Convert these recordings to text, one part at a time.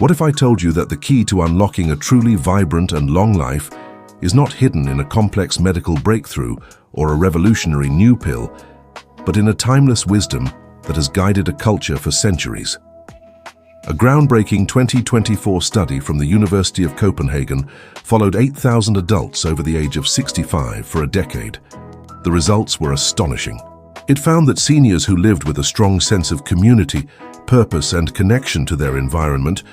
What if I told you that the key to unlocking a truly vibrant and long life is not hidden in a complex medical breakthrough or a revolutionary new pill, but in a timeless wisdom that has guided a culture for centuries? A groundbreaking 2024 study from the University of Copenhagen followed 8,000 adults over the age of 65 for a decade. The results were astonishing. It found that seniors who lived with a strong sense of community, purpose, and connection to their environment,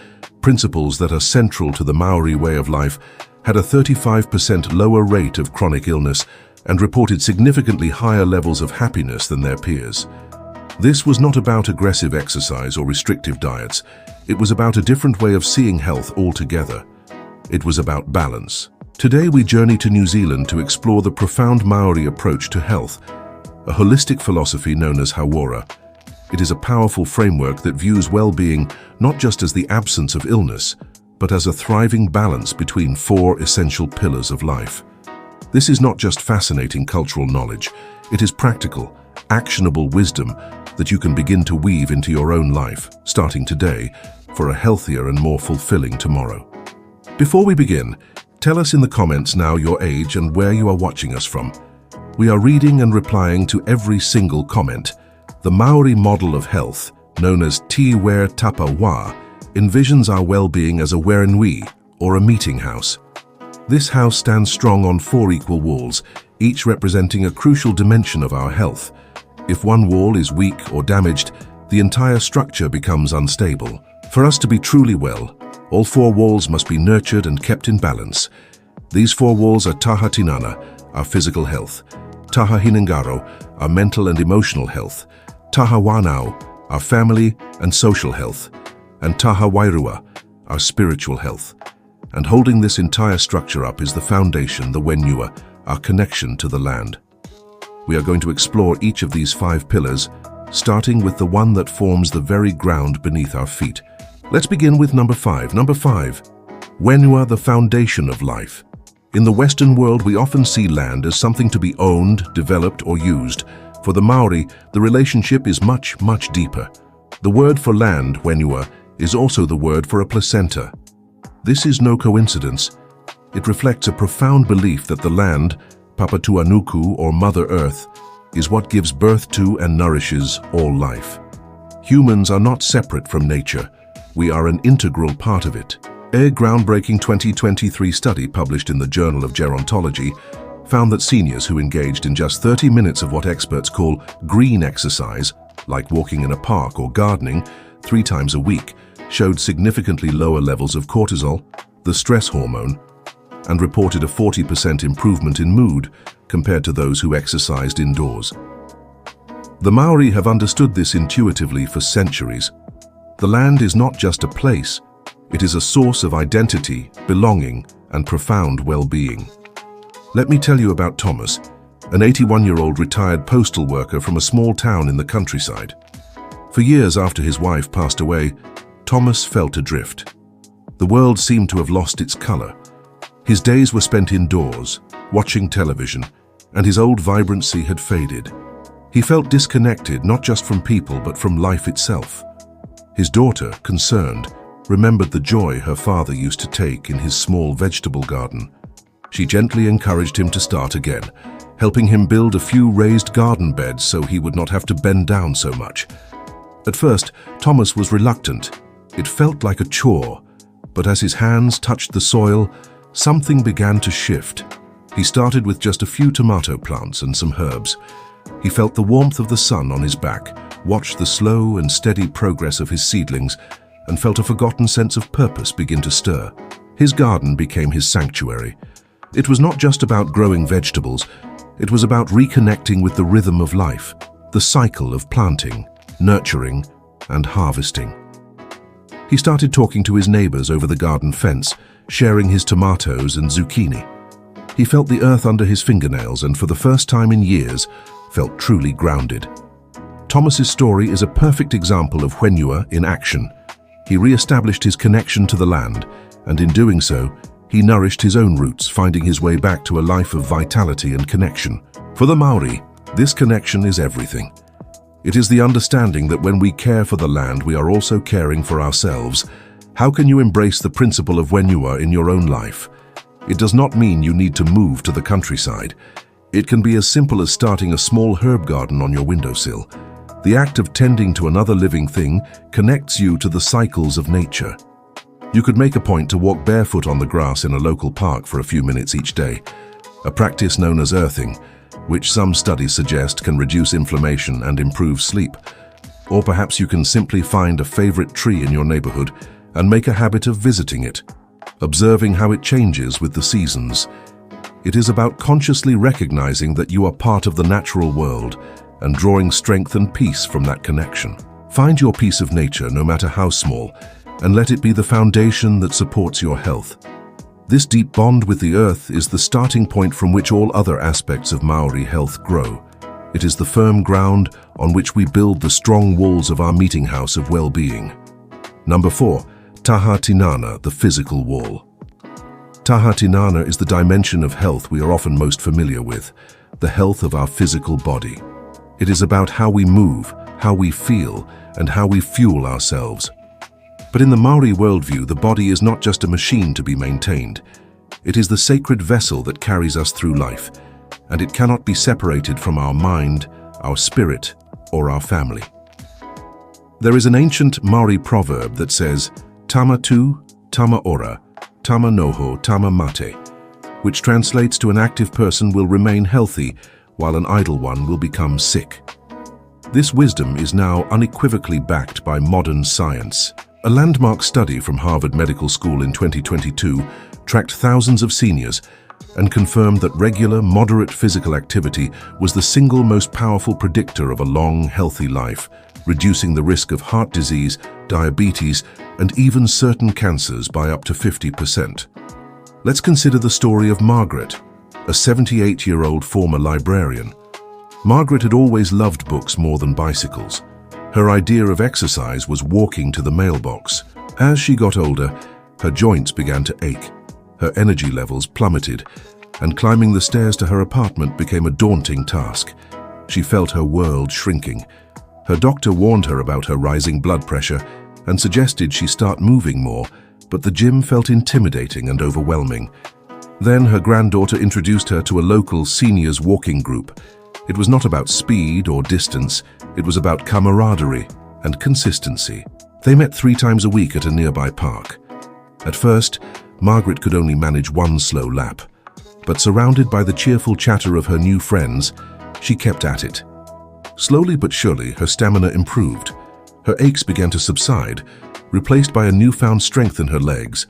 principles that are central to the Māori way of life, had a 35% lower rate of chronic illness and reported significantly higher levels of happiness than their peers. This was not about aggressive exercise or restrictive diets. It was about a different way of seeing health altogether. It was about balance. Today we journey to New Zealand to explore the profound Māori approach to health, a holistic philosophy known as Wairua. It is a powerful framework that views well-being not just as the absence of illness, but as a thriving balance between four essential pillars of life. This is not just fascinating cultural knowledge, it is practical, actionable wisdom that you can begin to weave into your own life, starting today, for a healthier and more fulfilling tomorrow. Before we begin, tell us in the comments now your age and where you are watching us from. We are reading and replying to every single comment. The Māori model of health, known as Te Whare Tapa Whā, envisions our well-being as a Whānau, or a meeting house. This house stands strong on four equal walls, each representing a crucial dimension of our health. If one wall is weak or damaged, the entire structure becomes unstable. For us to be truly well, all four walls must be nurtured and kept in balance. These four walls are Taha Tinana, our physical health; Taha Hinengaro, our mental and emotional health; Taha Whānau, our family and social health; and Taha Wairua, our spiritual health. And holding this entire structure up is the foundation, the Wairua, our connection to the land. We are going to explore each of these five pillars, starting with the one that forms the very ground beneath our feet. Let's begin with number 5. Number 5. Wairua, the foundation of life. In the Western world, we often see land as something to be owned, developed, or used. For the Māori, the relationship is much deeper. The word for land, Wairua, is also the word for a placenta. This is no coincidence. It reflects a profound belief that the land, Papatuanuku or Mother Earth, is what gives birth to and nourishes all life. Humans are not separate from nature. We are an integral part of it. A groundbreaking 2023 study published in the Journal of Gerontology found that seniors who engaged in just 30 minutes of what experts call green exercise, like walking in a park or gardening, 3 times a week, showed significantly lower levels of cortisol, the stress hormone, and reported a 40% improvement in mood compared to those who exercised indoors. The Māori have understood this intuitively for centuries. The land is not just a place, it is a source of identity, belonging, and profound well-being. Let me tell you about Thomas, an 81-year-old retired postal worker from a small town in the countryside. For years after his wife passed away, Thomas felt adrift. The world seemed to have lost its color. His days were spent indoors, watching television, and his old vibrancy had faded. He felt disconnected not just from people but from life itself. His daughter, concerned, remembered the joy her father used to take in his small vegetable garden. She gently encouraged him to start again, helping him build a few raised garden beds so he would not have to bend down so much. At first, Thomas was reluctant. It felt like a chore, but as his hands touched the soil, something began to shift. He started with just a few tomato plants and some herbs. He felt the warmth of the sun on his back, watched the slow and steady progress of his seedlings, and felt a forgotten sense of purpose begin to stir. His garden became his sanctuary. It was not just about growing vegetables, it was about reconnecting with the rhythm of life, the cycle of planting, nurturing, and harvesting. He started talking to his neighbors over the garden fence, sharing his tomatoes and zucchini. He felt the earth under his fingernails and for the first time in years, felt truly grounded. Thomas's story is a perfect example of Wairua in action. He re-established his connection to the land, and in doing so, he nourished his own roots, finding his way back to a life of vitality and connection. For the Māori, this connection is everything. It is the understanding that when we care for the land, we are also caring for ourselves, How can you embrace the principle of Wairua in your own life? It does not mean you need to move to the countryside. It can be as simple as starting a small herb garden on your windowsill. The act of tending to another living thing connects you to the cycles of nature. You could make a point to walk barefoot on the grass in a local park for a few minutes each day, a practice known as earthing, which some studies suggest can reduce inflammation and improve sleep. Or perhaps you can simply find a favorite tree in your neighborhood and make a habit of visiting it, observing how it changes with the seasons. It is about consciously recognizing that you are part of the natural world and drawing strength and peace from that connection. Find your piece of nature, no matter how small, and let it be the foundation that supports your health. This deep bond with the earth is the starting point from which all other aspects of Māori health grow. It is the firm ground on which we build the strong walls of our meeting house of well-being. Number 4, Taha Tinana, the physical wall. Taha Tinana is the dimension of health we are often most familiar with, the health of our physical body. It is about how we move, how we feel, and how we fuel ourselves. But in the Māori worldview, the body is not just a machine to be maintained. It is the sacred vessel that carries us through life, and it cannot be separated from our mind, our spirit, or our family. There is an ancient Māori proverb that says, "Tama tu, tama ora, tama noho, tama mate," which translates to an active person will remain healthy, while an idle one will become sick. This wisdom is now unequivocally backed by modern science. A landmark study from Harvard Medical School in 2022 tracked thousands of seniors and confirmed that regular, moderate physical activity was the single most powerful predictor of a long, healthy life, reducing the risk of heart disease, diabetes, and even certain cancers by up to 50%. Let's consider the story of Margaret, a 78-year-old former librarian. Margaret had always loved books more than bicycles. Her idea of exercise was walking to the mailbox. As she got older, her joints began to ache, her energy levels plummeted, and climbing the stairs to her apartment became a daunting task. She felt her world shrinking. Her doctor warned her about her rising blood pressure and suggested she start moving more, but the gym felt intimidating and overwhelming. Then her granddaughter introduced her to a local seniors walking group. It was not about speed or distance, it was about camaraderie and consistency. They met 3 times a week at a nearby park. At first, Margaret could only manage one slow lap, but surrounded by the cheerful chatter of her new friends, she kept at it. Slowly but surely, her stamina improved. Her aches began to subside, replaced by a newfound strength in her legs.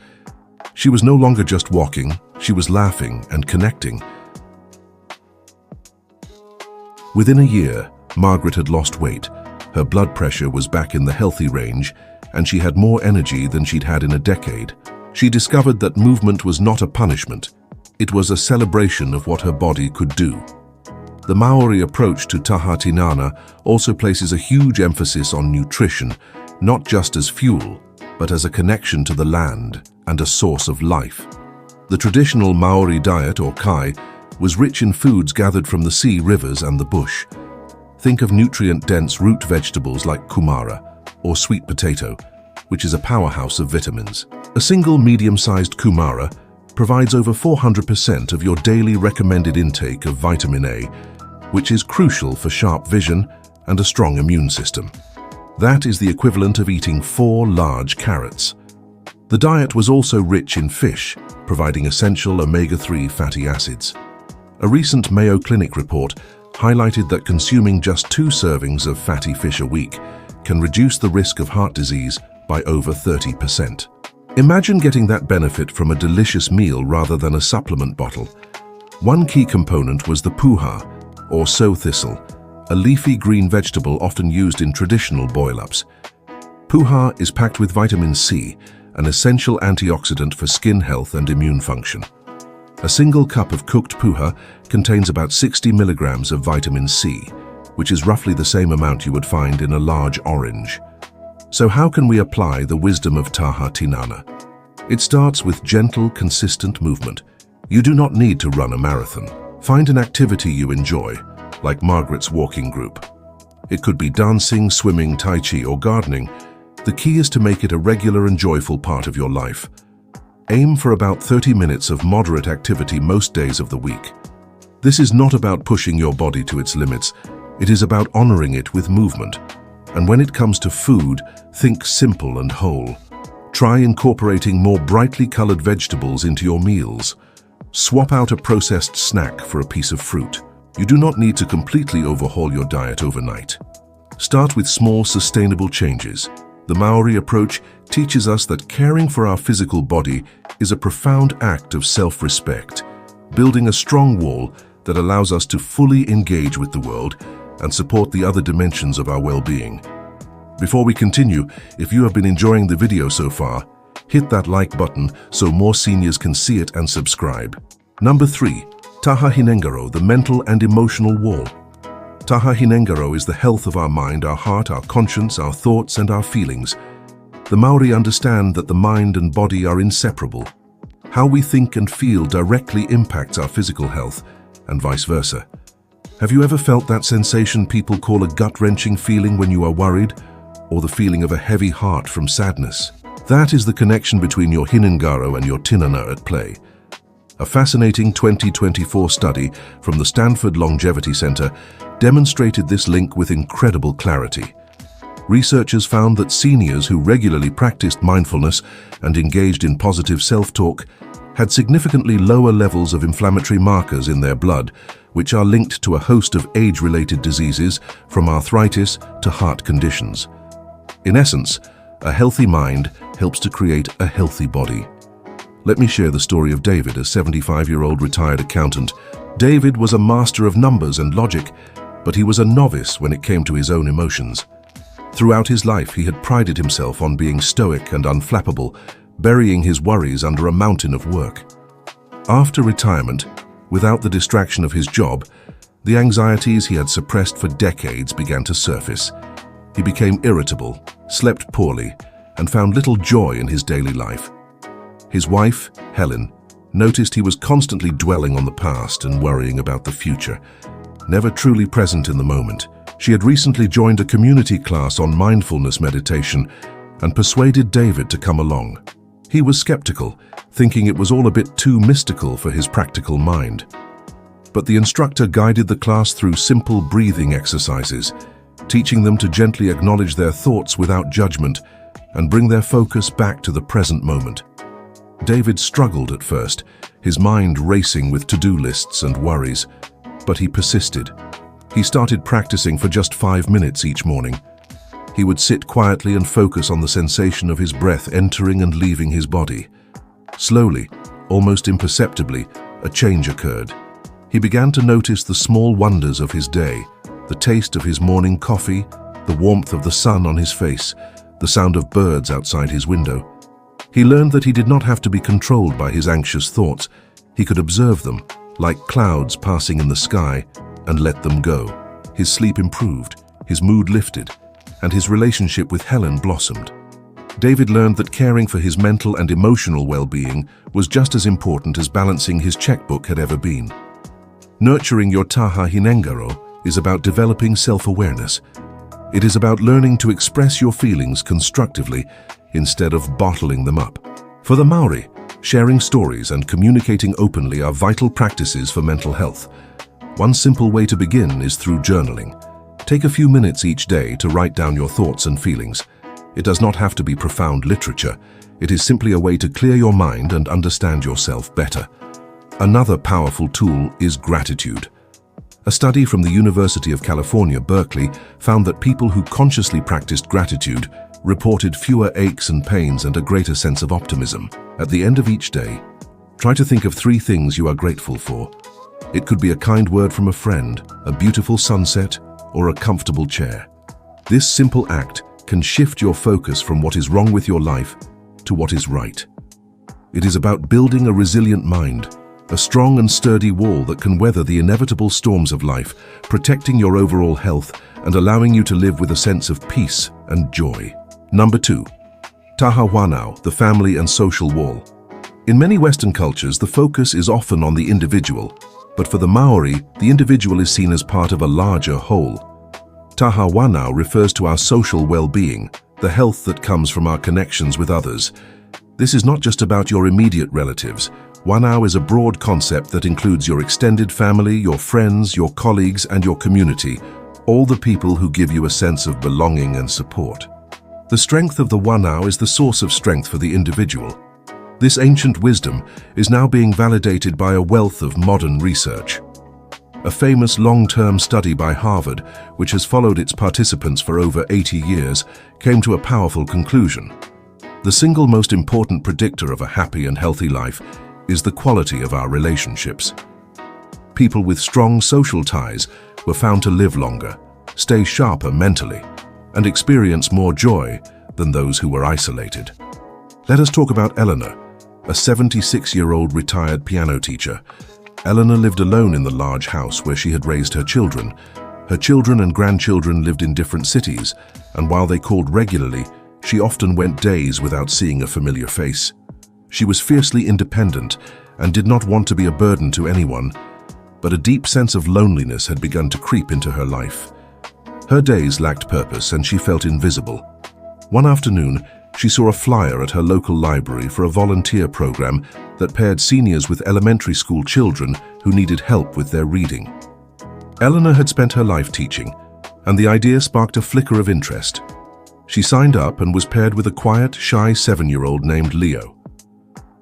She was no longer just walking, she was laughing and connecting. Within a year, Margaret had lost weight, her blood pressure was back in the healthy range, and she had more energy than she'd had in a decade. She discovered that movement was not a punishment, it was a celebration of what her body could do. The Māori approach to Taha Tinana also places a huge emphasis on nutrition, not just as fuel, but as a connection to the land and a source of life. The traditional Māori diet, or kai, was rich in foods gathered from the sea, rivers, and the bush. Think of nutrient-dense root vegetables like kumara, or sweet potato, which is a powerhouse of vitamins. A single medium-sized kumara provides over 400% of your daily recommended intake of vitamin A, which is crucial for sharp vision and a strong immune system. That is the equivalent of eating 4 large carrots. The diet was also rich in fish, providing essential omega-3 fatty acids. A recent Mayo Clinic report highlighted that consuming just 2 servings of fatty fish a week can reduce the risk of heart disease by over 30%. Imagine getting that benefit from a delicious meal rather than a supplement bottle. One key component was the puha, or sow thistle, a leafy green vegetable often used in traditional boil-ups. Puha is packed with vitamin C, an essential antioxidant for skin health and immune function. A single cup of cooked puha contains about 60 milligrams of vitamin C, which is roughly the same amount you would find in a large orange. So how can we apply the wisdom of Taha Tinana? It starts with gentle, consistent movement. You do not need to run a marathon. Find an activity you enjoy, like Margaret's walking group. It could be dancing, swimming, tai chi, or gardening. The key is to make it a regular and joyful part of your life. Aim for about 30 minutes of moderate activity most days of the week. This is not about pushing your body to its limits. It is about honoring it with movement. And when it comes to food, think simple and whole. Try incorporating more brightly colored vegetables into your meals. Swap out a processed snack for a piece of fruit. You do not need to completely overhaul your diet overnight. Start with small, sustainable changes. The Māori approach teaches us that caring for our physical body is a profound act of self-respect, building a strong wall that allows us to fully engage with the world and support the other dimensions of our well-being. Before we continue, if you have been enjoying the video so far, hit that like button so more seniors can see it and subscribe. Number 3. Taha Hinengaro, the mental and emotional wall. Taha Hinengaro is the health of our mind, our heart, our conscience, our thoughts, and our feelings. The Māori understand that the mind and body are inseparable. How we think and feel directly impacts our physical health, and vice versa. Have you ever felt that sensation people call a gut-wrenching feeling when you are worried, or the feeling of a heavy heart from sadness? That is the connection between your Hinengaro and your Tinana at play. A fascinating 2024 study from the Stanford Longevity Center demonstrated this link with incredible clarity. Researchers found that seniors who regularly practiced mindfulness and engaged in positive self-talk had significantly lower levels of inflammatory markers in their blood, which are linked to a host of age-related diseases, from arthritis to heart conditions. In essence, a healthy mind helps to create a healthy body. Let me share the story of David, a 75-year-old retired accountant. David was a master of numbers and logic, but he was a novice when it came to his own emotions. Throughout his life, he had prided himself on being stoic and unflappable, burying his worries under a mountain of work. After retirement, without the distraction of his job, the anxieties he had suppressed for decades began to surface. He became irritable, slept poorly, and found little joy in his daily life. His wife, Helen, noticed he was constantly dwelling on the past and worrying about the future, never truly present in the moment. She had recently joined a community class on mindfulness meditation and persuaded David to come along. He was skeptical, thinking it was all a bit too mystical for his practical mind. But the instructor guided the class through simple breathing exercises, teaching them to gently acknowledge their thoughts without judgment and bring their focus back to the present moment. David struggled at first, his mind racing with to-do lists and worries, but he persisted. He started practicing for just 5 minutes each morning. He would sit quietly and focus on the sensation of his breath entering and leaving his body. Slowly, almost imperceptibly, a change occurred. He began to notice the small wonders of his day, the taste of his morning coffee, the warmth of the sun on his face, the sound of birds outside his window. He learned that he did not have to be controlled by his anxious thoughts. He could observe them, like clouds passing in the sky, and let them go. His sleep improved, his mood lifted, and his relationship with Helen blossomed. David learned that caring for his mental and emotional well-being was just as important as balancing his checkbook had ever been. Nurturing your Taha Hinengaro is about developing self-awareness. It is about learning to express your feelings constructively instead of bottling them up. For the Māori, sharing stories and communicating openly are vital practices for mental health. One simple way to begin is through journaling. Take a few minutes each day to write down your thoughts and feelings. It does not have to be profound literature. It is simply a way to clear your mind and understand yourself better. Another powerful tool is gratitude. A study from the University of California, Berkeley, found that people who consciously practiced gratitude reported fewer aches and pains and a greater sense of optimism. At the end of each day, try to think of 3 things you are grateful for. It could be a kind word from a friend, a beautiful sunset, or a comfortable chair. This simple act can shift your focus from what is wrong with your life to what is right. It is about building a resilient mind, a strong and sturdy wall that can weather the inevitable storms of life, protecting your overall health and allowing you to live with a sense of peace and joy. Number 2. Taha Whānau, the family and social wall. In many Western cultures, the focus is often on the individual, but for the Māori, the individual is seen as part of a larger whole. Taha Whānau refers to our social well-being, the health that comes from our connections with others. This is not just about your immediate relatives. Whānau is a broad concept that includes your extended family, your friends, your colleagues, and your community, all the people who give you a sense of belonging and support. The strength of the Whānau is the source of strength for the individual. This ancient wisdom is now being validated by a wealth of modern research. A famous long-term study by Harvard, which has followed its participants for over 80 years, came to a powerful conclusion. The single most important predictor of a happy and healthy life is the quality of our relationships. People with strong social ties were found to live longer, stay sharper mentally, and experience more joy than those who were isolated. Let us talk about Eleanor, a 76-year-old retired piano teacher. Eleanor lived alone in the large house where she had raised her children. Her children and grandchildren lived in different cities, and while they called regularly, she often went days without seeing a familiar face. She was fiercely independent and did not want to be a burden to anyone, but a deep sense of loneliness had begun to creep into her life. Her days lacked purpose and she felt invisible. One afternoon, she saw a flyer at her local library for a volunteer program that paired seniors with elementary school children who needed help with their reading. Eleanor had spent her life teaching, and the idea sparked a flicker of interest. She signed up and was paired with a quiet, shy 7-year-old named Leo.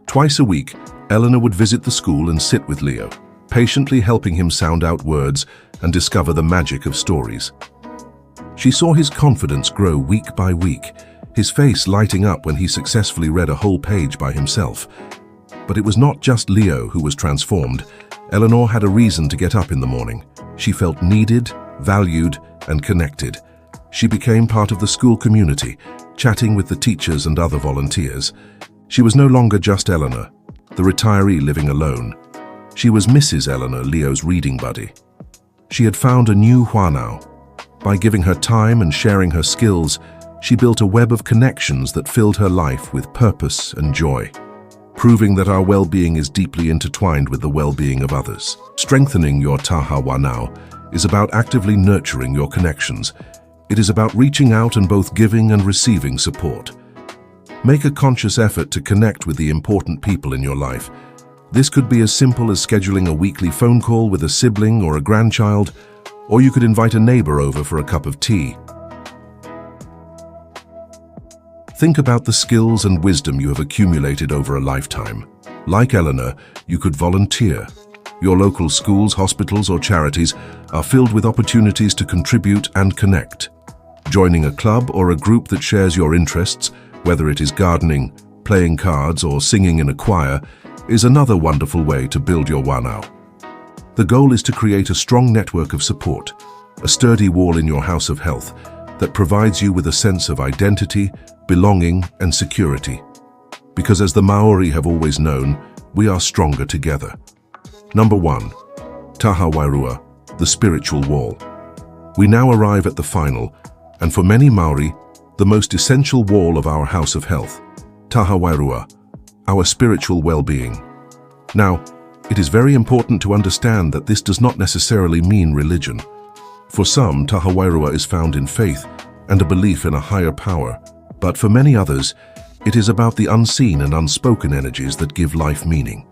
Twice a week, Eleanor would visit the school and sit with Leo, patiently helping him sound out words and discover the magic of stories. She saw his confidence grow week by week, his face lighting up when he successfully read a whole page by himself. But it was not just Leo who was transformed. Eleanor had a reason to get up in the morning. She felt needed, valued, and connected. She became part of the school community, chatting with the teachers and other volunteers. She was no longer just Eleanor, the retiree living alone. She was Mrs. Eleanor, Leo's reading buddy. She had found a new Whānau. By giving her time and sharing her skills, she built a web of connections that filled her life with purpose and joy, proving that our well-being is deeply intertwined with the well-being of others. Strengthening your Taha Whānau is about actively nurturing your connections. It is about reaching out and both giving and receiving support. Make a conscious effort to connect with the important people in your life. This could be as simple as scheduling a weekly phone call with a sibling or a grandchild, or you could invite a neighbor over for a cup of tea. Think about the skills and wisdom you have accumulated over a lifetime. Like Eleanor, you could volunteer. Your local schools, hospitals, or charities are filled with opportunities to contribute and connect. Joining a club or a group that shares your interests, whether it is gardening, playing cards, or singing in a choir, is another wonderful way to build your Whānau. The goal is to create a strong network of support, a sturdy wall in your house of health that provides you with a sense of identity, belonging, and security. Because as the Māori have always known, we are stronger together. Number 1. Taha Wairua, the spiritual wall. We now arrive at the final, and for many Māori, the most essential wall of our house of health, Taha Wairua, our spiritual well-being. Now, it is very important to understand that this does not necessarily mean religion. For some, Taha Wairua is found in faith and a belief in a higher power, but for many others, it is about the unseen and unspoken energies that give life meaning.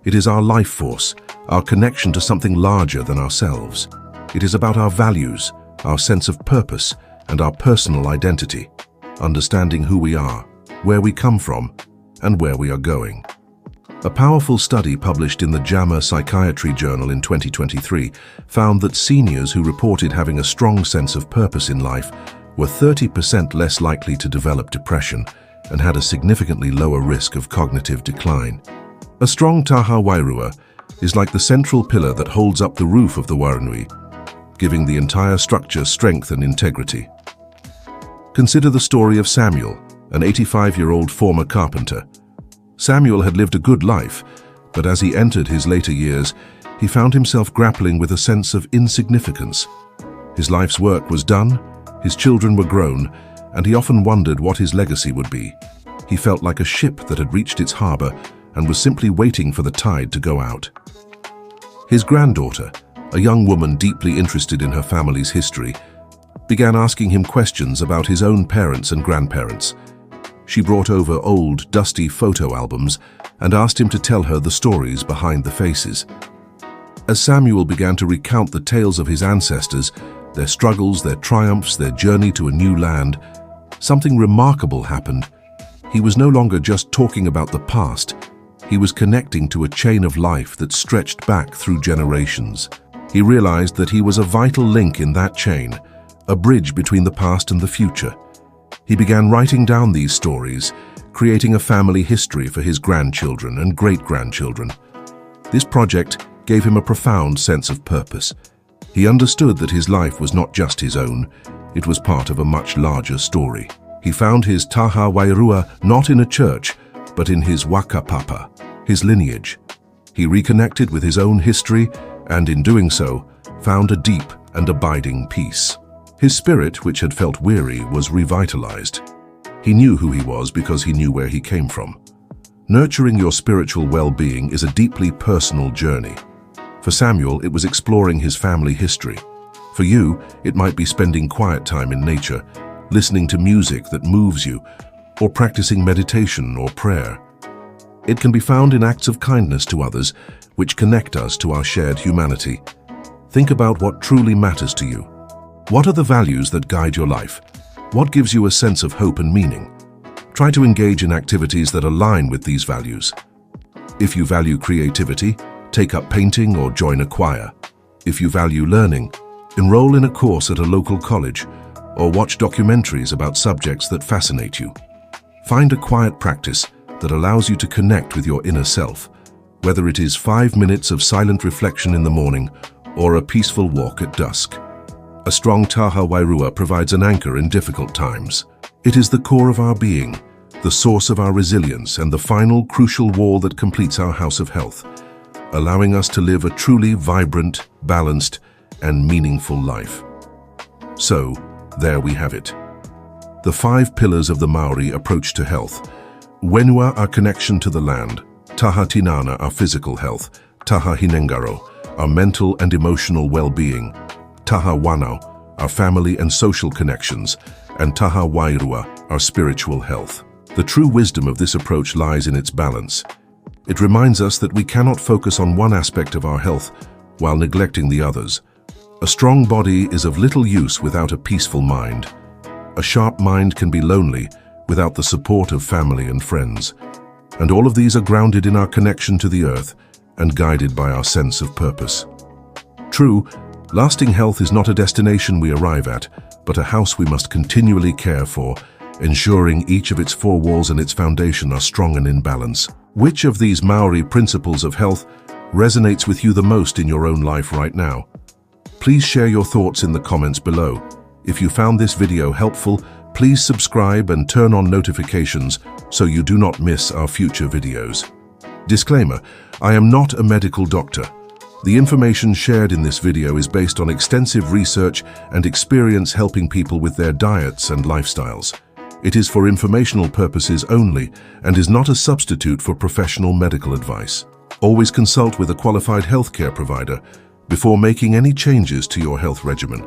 It is our life force, our connection to something larger than ourselves. It is about our values, our sense of purpose, and our personal identity, understanding who we are, where we come from, and where we are going. A powerful study published in the JAMA Psychiatry Journal in 2023 found that seniors who reported having a strong sense of purpose in life were 30% less likely to develop depression and had a significantly lower risk of cognitive decline. A strong Taha Wairua is like the central pillar that holds up the roof of the Whānau, giving the entire structure strength and integrity. Consider the story of Samuel, an 85-year-old former carpenter. Samuel had lived a good life, but as he entered his later years, he found himself grappling with a sense of insignificance. His life's work was done, his children were grown, and he often wondered what his legacy would be. He felt like a ship that had reached its harbor and was simply waiting for the tide to go out. His granddaughter, a young woman deeply interested in her family's history, began asking him questions about his own parents and grandparents. She brought over old, dusty photo albums and asked him to tell her the stories behind the faces. As Samuel began to recount the tales of his ancestors, their struggles, their triumphs, their journey to a new land, something remarkable happened. He was no longer just talking about the past. He was connecting to a chain of life that stretched back through generations. He realized that he was a vital link in that chain, a bridge between the past and the future. He began writing down these stories, creating a family history for his grandchildren and great-grandchildren. This project gave him a profound sense of purpose. He understood that his life was not just his own, it was part of a much larger story. He found his Taha Wairua not in a church, but in his whakapapa, his lineage. He reconnected with his own history and, in doing so, found a deep and abiding peace. His spirit, which had felt weary, was revitalized. He knew who he was because he knew where he came from. Nurturing your spiritual well-being is a deeply personal journey. For Samuel, it was exploring his family history. For you, it might be spending quiet time in nature, listening to music that moves you, or practicing meditation or prayer. It can be found in acts of kindness to others, which connect us to our shared humanity. Think about what truly matters to you. What are the values that guide your life? What gives you a sense of hope and meaning? Try to engage in activities that align with these values. If you value creativity, take up painting or join a choir. If you value learning, enroll in a course at a local college or watch documentaries about subjects that fascinate you. Find a quiet practice that allows you to connect with your inner self, whether it is 5 minutes of silent reflection in the morning or a peaceful walk at dusk. A strong Taha Wairua provides an anchor in difficult times. It is the core of our being, the source of our resilience, and the final crucial wall that completes our house of health, allowing us to live a truly vibrant, balanced, and meaningful life. So, there we have it. The 5 pillars of the Māori approach to health. Whenua, our connection to the land. Taha Tinana, our physical health. Taha Hinengaro, our mental and emotional well-being. Taha Whānau, our family and social connections. And Taha Wairua, our spiritual health. The true wisdom of this approach lies in its balance. It reminds us that we cannot focus on one aspect of our health while neglecting the others. A strong body is of little use without a peaceful mind. A sharp mind can be lonely without the support of family and friends. And all of these are grounded in our connection to the earth and guided by our sense of purpose. True, lasting health is not a destination we arrive at, but a house we must continually care for, ensuring each of its 4 walls and its foundation are strong and in balance. Which of these Maori principles of health resonates with you the most in your own life right now? Please share your thoughts in the comments below. If you found this video helpful, please subscribe and turn on notifications so you do not miss our future videos. Disclaimer: I am not a medical doctor. The information shared in this video is based on extensive research and experience helping people with their diets and lifestyles. It is for informational purposes only and is not a substitute for professional medical advice. Always consult with a qualified healthcare provider before making any changes to your health regimen.